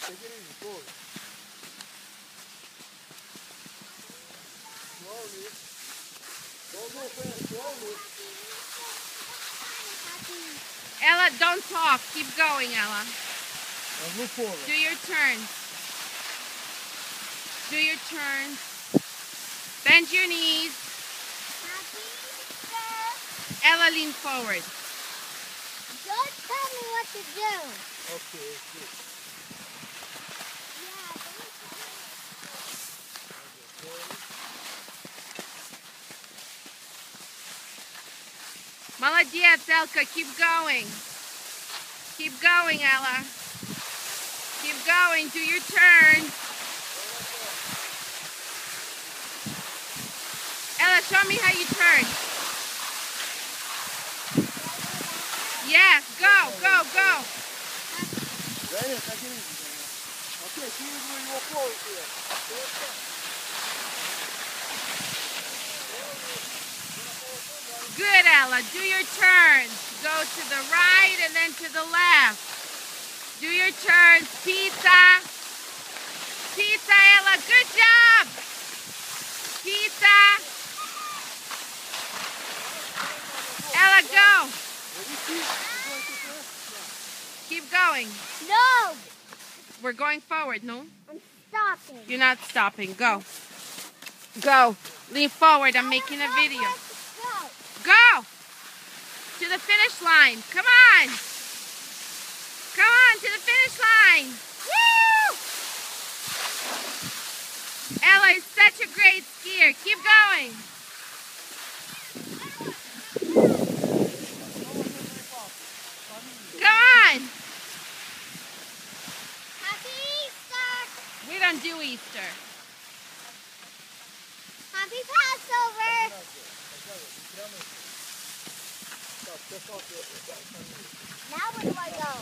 Take it easy, forward. Slowly. Don't go fast, slowly. Ella, don't talk. Keep going, Ella. Now move forward. Do your turns. Do your turns. Bend your knees. Ella, lean forward. Don't tell me what to do. Okay, good. Молодец, Elka. Keep going. Keep going, Ella. Keep going. Do your turn. Ella, show me how you turn. Yes, go, go, go. Daniel, take it easy, Daniel. Okay, see you when you walk forward here. Good, Ella. Do your turns. Go to the right and then to the left. Do your turns. Pizza. Pizza, Ella. Good job. Pizza. Ella, go. Keep going. No, We're going forward, no? I'm stopping. You're not stopping. Go. Go. Lean forward. I'm making a video. Go. Go. To the finish line. Come on. Come on to the finish line. Woo! Ella is such a great skier. Keep going. Come on. Happy Easter. We don't do Easter. Happy Passover. Now where do I go?